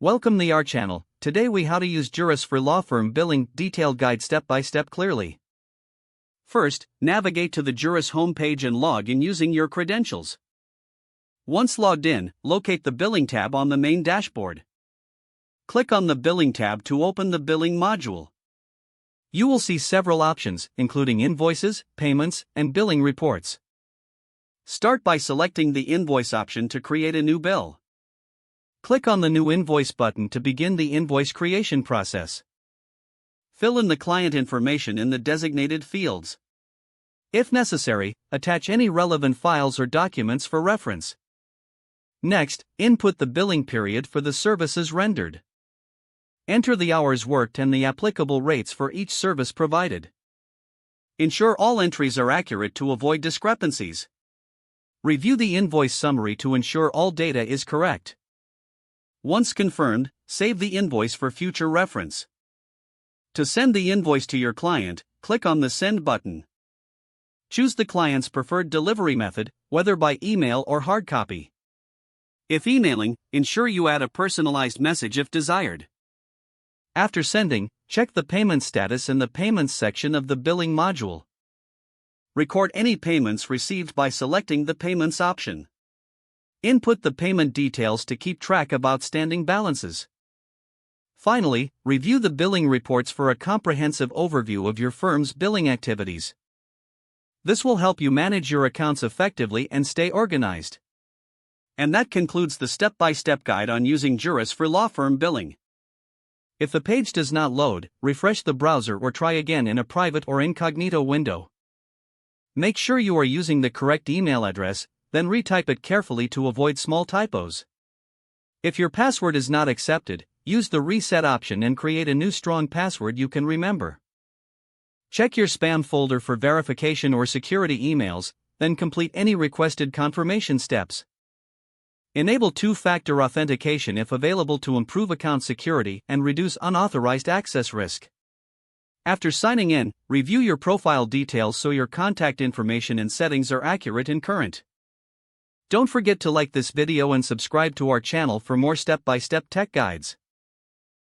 Welcome to our channel. Today we how to use Juris for law firm billing detailed guide step by step clearly. First, navigate to the Juris homepage and log in using your credentials. Once logged in, locate the billing tab on the main dashboard. Click on the billing tab to open the billing module. You will see several options, including invoices, payments, and billing reports. Start by selecting the invoice option to create a new bill. Click on the New Invoice button to begin the invoice creation process. Fill in the client information in the designated fields. If necessary, attach any relevant files or documents for reference. Next, input the billing period for the services rendered. Enter the hours worked and the applicable rates for each service provided. Ensure all entries are accurate to avoid discrepancies. Review the invoice summary to ensure all data is correct. Once confirmed, save the invoice for future reference. To send the invoice to your client, click on the Send button. Choose the client's preferred delivery method, whether by email or hard copy. If emailing, ensure you add a personalized message if desired. After sending, check the payment status in the Payments section of the billing module. Record any payments received by selecting the Payments option. Input the payment details to keep track of outstanding balances. Finally, review the billing reports for a comprehensive overview of your firm's billing activities. This will help you manage your accounts effectively and stay organized. And that concludes the step-by-step guide on using Juris for law firm billing. If the page does not load, refresh the browser or try again in a private or incognito window. Make sure you are using the correct email address, then retype it carefully to avoid small typos. If your password is not accepted, use the reset option and create a new strong password you can remember. Check your spam folder for verification or security emails, then complete any requested confirmation steps. Enable two-factor authentication if available to improve account security and reduce unauthorized access risk. After signing in, review your profile details so your contact information and settings are accurate and current. Don't forget to like this video and subscribe to our channel for more step-by-step tech guides.